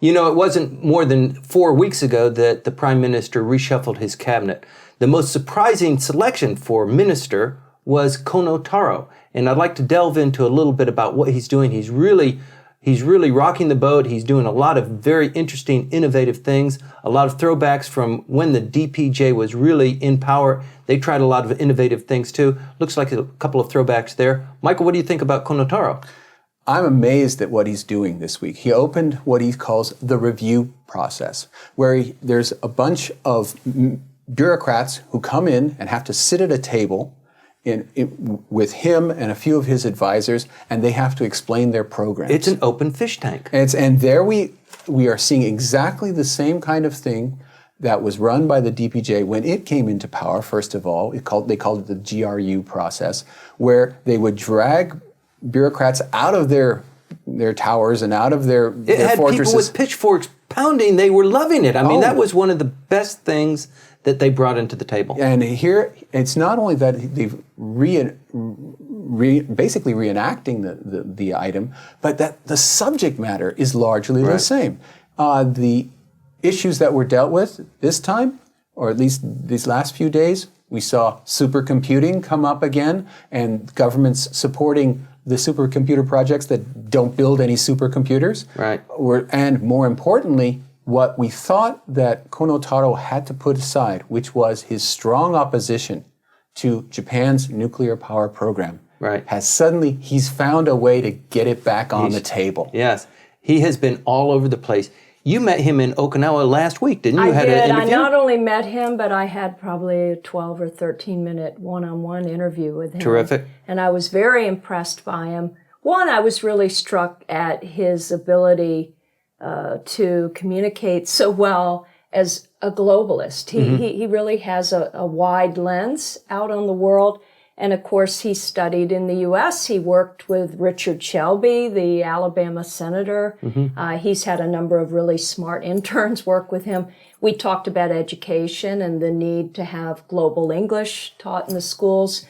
You know, it wasn't more than 4 weeks ago that the Prime Minister reshuffled his cabinet. The most surprising selection for minister was Kono Taro. And I'd like to delve into a little bit about what he's doing. He's really rocking the boat. He's doing a lot of very interesting, innovative things, a lot of throwbacks from when the DPJ was really in power. They tried a lot of innovative things too. Looks like a couple of throwbacks there. Michael, what do you think about Kono Taro? I'm amazed at what he's doing this week. He opened what he calls the review process, where there's a bunch of bureaucrats who come in and have to sit at a table with him and a few of his advisors, and they have to explain their programs. It's an open fish tank. And there we are seeing exactly the same kind of thing that was run by the DPJ when it came into power. First of all, they called it the GRU process, where they would drag bureaucrats out of their towers and out of their fortresses. It had people with pitchforks pounding. They were loving it. I mean, that was one of the best things that they brought into the table. And here, it's not only that they've basically reenacting the item, but that the subject matter is largely the same. The issues that were dealt with this time, or at least these last few days, we saw supercomputing come up again, and governments supporting the supercomputer projects that don't build any supercomputers. Right. And more importantly, what we thought that Kono Taro had to put aside, which was his strong opposition to Japan's nuclear power program, he's found a way to get it back on the table. Yes. He has been all over the place. You met him in Okinawa last week, didn't you? I did. An interview? I not only met him, but I had probably a 12 or 13-minute one-on-one interview with him. Terrific. And I was very impressed by him. One, I was really struck at his ability to communicate so well as a globalist. He really has a wide lens out on the world. And of course, he studied in the U.S. He worked with Richard Shelby, the Alabama senator. He's had a number of really smart interns work with him. We talked about education and the need to have global English taught in the schools.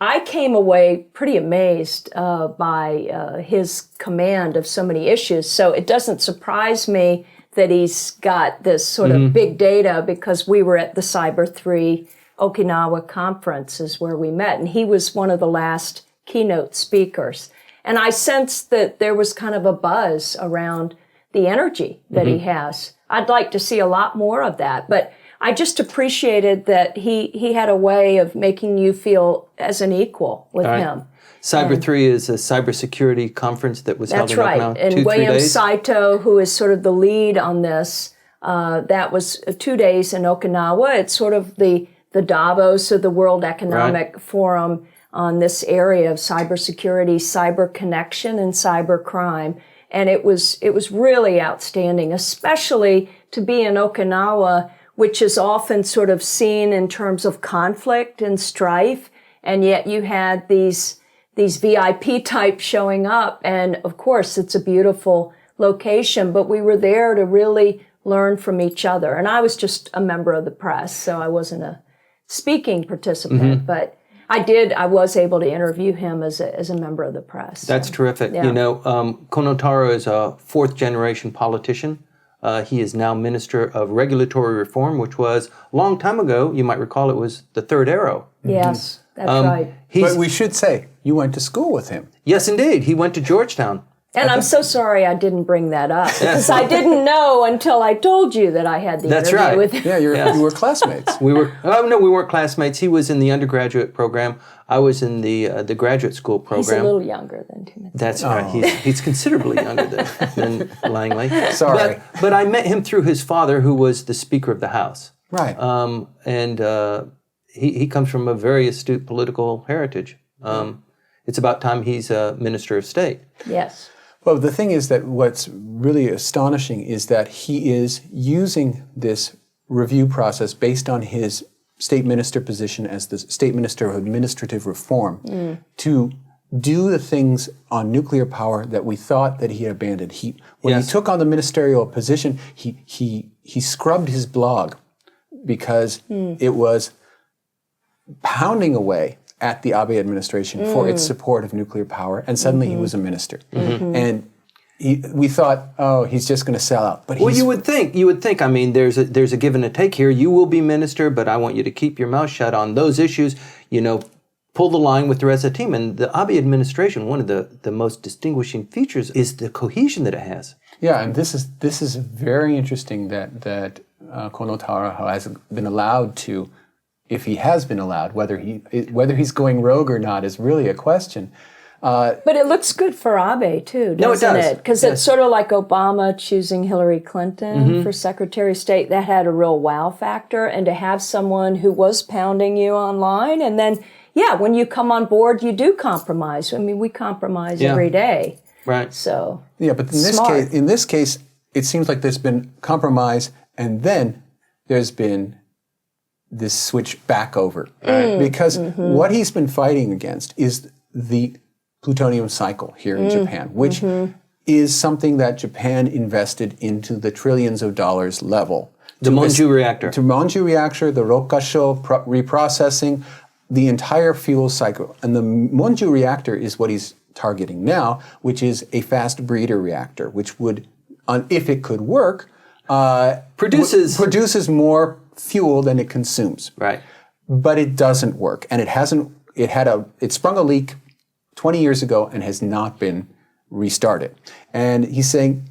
I came away pretty amazed by his command of so many issues. So it doesn't surprise me that he's got this sort of big data, because we were at the Cyber 3 Okinawa conference is where we met, and he was one of the last keynote speakers. And I sensed that there was kind of a buzz around the energy that he has. I'd like to see a lot more of that, but I just appreciated that he had a way of making you feel as an equal with him. Cyber 3 is a cybersecurity conference that was held in Okinawa. That's right. And William Saito, who is sort of the lead on this, that was 2 days in Okinawa. It's sort of the Davos of the World Economic Forum on this area of cybersecurity, cyber connection, and cyber crime. And it was really outstanding, especially to be in Okinawa, which is often sort of seen in terms of conflict and strife. And yet you had these VIP types showing up. And of course, it's a beautiful location, but we were there to really learn from each other. And I was just a member of the press, so I wasn't a speaking participant, but I was able to interview him as a member of the press. That's terrific. Yeah. You know, Kono Taro is a fourth-generation politician. He is now Minister of Regulatory Reform, which was a long time ago. You might recall it was the third arrow. Yes, that's right. But we should say, you went to school with him. Yes, indeed. He went to Georgetown. And I'm so sorry I didn't bring that up, because I didn't know until I told you that I had the interview with him. Yeah, you were classmates. We weren't classmates. He was in the undergraduate program. I was in the graduate school program. He's a little younger than Timothy. That's right. He's considerably younger than Langley. Sorry. But I met him through his father, who was the Speaker of the House. Right. He comes from a very astute political heritage. It's about time he's a Minister of State. Yes. Well, the thing is that what's really astonishing is that he is using this review process based on his state minister position as the State Minister of Administrative Reform to do the things on nuclear power that we thought that he had abandoned. When he took on the ministerial position, he scrubbed his blog because it was pounding away at the Abe administration for its support of nuclear power, and suddenly he was a minister. And we thought, oh, he's just going to sell out. But Well, you would think. I mean, there's a give and a take here. You will be minister, but I want you to keep your mouth shut on those issues. Pull the line with the rest of the team. And the Abe administration, one of the most distinguishing features is the cohesion that it has. Yeah, and this is very interesting that Kono Taro has been allowed to, if he has been allowed, whether he's going rogue or not is really a question. But it looks good for Abe, too, doesn't No, it does. Because it's sort of like Obama choosing Hillary Clinton for Secretary of State. That had a real wow factor. And to have someone who was pounding you online, and then, when you come on board, you do compromise. I mean, we compromise every day. Right. So, yeah, but in this case, it seems like there's been compromise, and then there's been this switch back over. Right? Because what he's been fighting against is the plutonium cycle here in Japan, which is something that Japan invested into the trillions of dollars level. The Monju reactor. To Monju reactor, the Rokkasho reprocessing, the entire fuel cycle. And the Monju reactor is what he's targeting now, which is a fast breeder reactor, which would, if it could work, produces more fuel than it consumes. Right. But it doesn't work. And it sprung a leak 20 years ago and has not been restarted. And he's saying,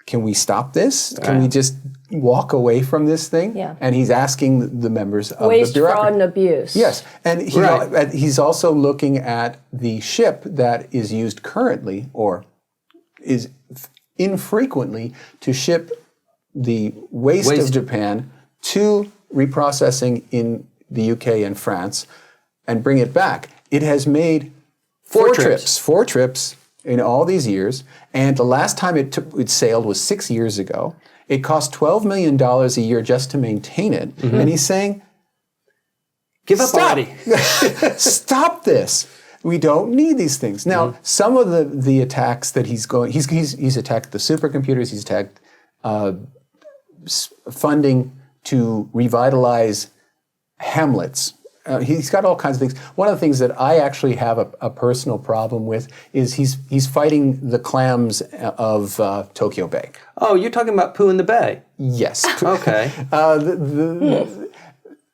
can we stop this? Can we just walk away from this thing? Yeah. And he's asking the members of waste, the bureaucracy. fraud, and abuse. Yes. And he's also looking at the ship that is used currently, or is infrequently, to ship the waste of Japan to reprocessing in the UK and France and bring it back. It has made four trips in all these years, and the last time it sailed was 6 years ago. It cost $12 million a year just to maintain it, and he's saying, give up already. Stop this. We don't need these things. Now, some of the attacks that he's attacked the supercomputers, he's attacked funding to revitalize hamlets. He's got all kinds of things. One of the things that I actually have a personal problem with is he's fighting the clams of Tokyo Bay. Oh, you're talking about poo in the bay. Yes. Okay.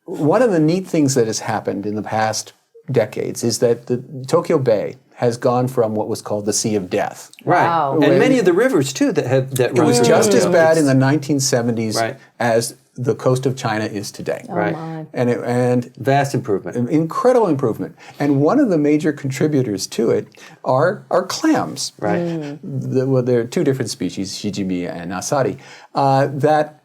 One of the neat things that has happened in the past decades is that the Tokyo Bay has gone from what was called the Sea of Death. Right. Wow. And many of the rivers, too, that It was just as bad in the 1970s as the coast of China is today. Right. And vast improvement. Incredible improvement. And one of the major contributors to it are clams. Right. There are two different species, shijimi and asari, that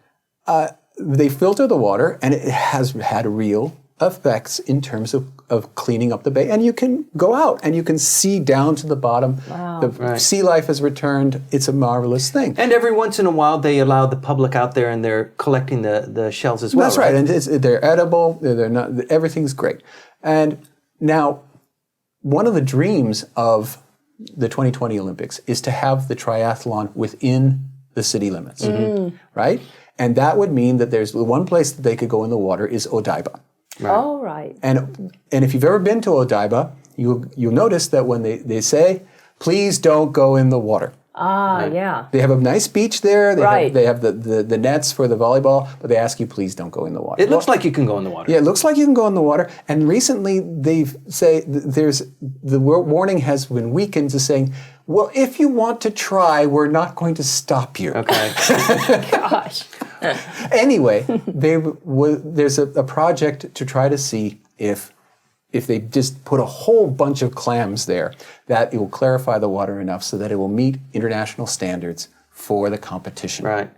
they filter the water, and it has had real effects in terms of cleaning up the bay. And you can go out and you can see down to the bottom. Wow. The sea life has returned. It's a marvelous thing. And every once in a while, they allow the public out there, and they're collecting the shells as well. That's right. And they're edible. They're not. Everything's great. And now, one of the dreams of the 2020 Olympics is to have the triathlon within the city limits, right? And that would mean that there's the one place that they could go in the water is Odaiba. Right. Oh, right. And if you've ever been to Odaiba, you'll notice that when they say, please don't go in the water. Yeah. They have a nice beach there. They have the nets for the volleyball, but they ask you, please don't go in the water. It looks like you can go in the water. Yeah, it looks like you can go in the water. And recently they say the warning has been weakened to saying, well, if you want to try, we're not going to stop you. Okay. Gosh. Anyway, there's a project to try to see if they just put a whole bunch of clams there, that it will clarify the water enough so that it will meet international standards for the competition. Right.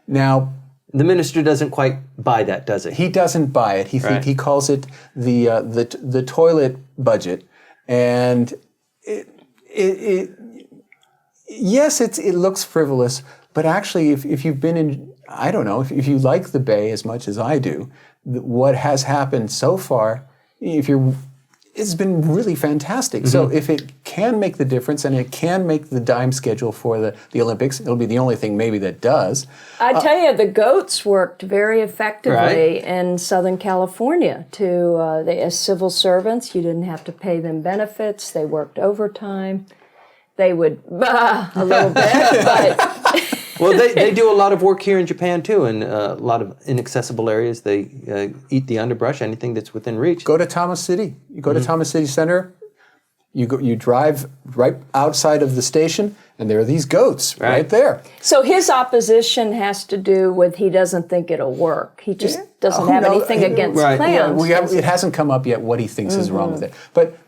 Now, the minister doesn't quite buy that, does he? He doesn't buy it. He calls it the toilet budget, and yes, it looks frivolous, but actually, if you've been in, I don't know, if you like the Bay as much as I do, what has happened so far, it's been really fantastic. So if it can make the difference, and it can make the dime schedule for the Olympics, it'll be the only thing maybe that does. I tell you, the goats worked very effectively in Southern California. As civil servants, you didn't have to pay them benefits. They worked overtime. they would a little bit, but Well, they do a lot of work here in Japan too, in a lot of inaccessible areas. They eat the underbrush, anything that's within reach. Go to Tama City. You go to Tama City Center. You drive right outside of the station, and there are these goats right there. so his opposition has to do with he doesn't think it'll work. He just doesn't have anything against Right. plans. It hasn't come up yet what he thinks is wrong with it. But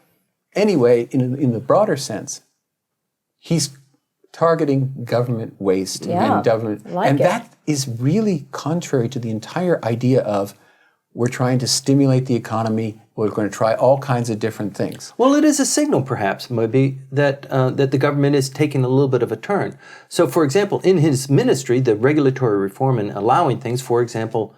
anyway, in the broader sense, he's targeting government waste and government, and that is really contrary to the entire idea of we're trying to stimulate the economy. We're going to try all kinds of different things. Well, it is a signal, perhaps, maybe, that the government is taking a little bit of a turn. So, for example, in his ministry, the regulatory reform and allowing things, for example,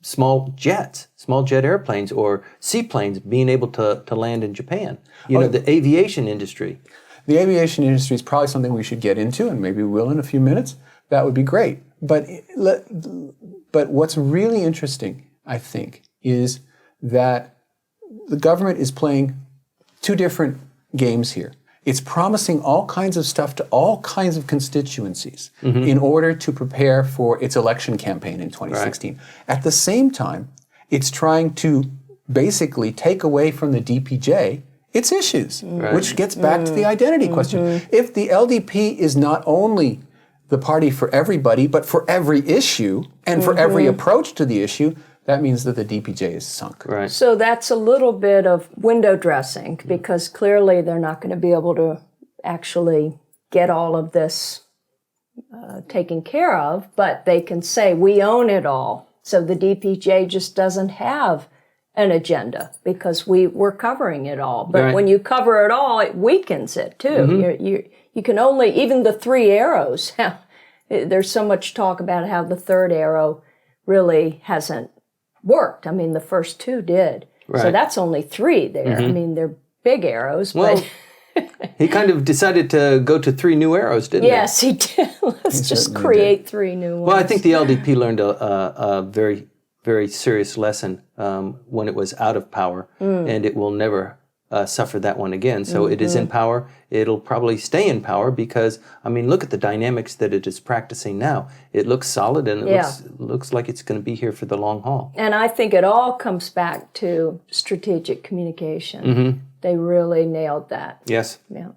small jet airplanes or seaplanes being able to land in Japan. The aviation industry. The aviation industry is probably something we should get into, and maybe we will in a few minutes. That would be great. But what's really interesting, I think, is that the government is playing two different games here. It's promising all kinds of stuff to all kinds of constituencies in order to prepare for its election campaign in 2016. Right. At the same time, it's trying to basically take away from the DPJ its issues, which gets back to the identity question. If the LDP is not only the party for everybody, but for every issue and for every approach to the issue, that means that the DPJ is sunk. Right. So that's a little bit of window dressing, because clearly they're not going to be able to actually get all of this taken care of, but they can say, we own it all. So the DPJ just doesn't have an agenda because we're covering it all. But when you cover it all, it weakens it too. You can only, even the three arrows, there's so much talk about how the third arrow really hasn't worked. I mean, the first two did. Right. So that's only three there. I mean, they're big arrows, but... He kind of decided to go to three new arrows, didn't he? Yes, he did. Let's just create three new ones. Well, I think the LDP learned a very, very serious lesson when it was out of power, and it will never suffer that one again. So it is in power. It'll probably stay in power because, I mean, look at the dynamics that it is practicing now. It looks solid, and it looks like it's going to be here for the long haul. And I think it all comes back to strategic communication. They really nailed that. Yes. Yeah.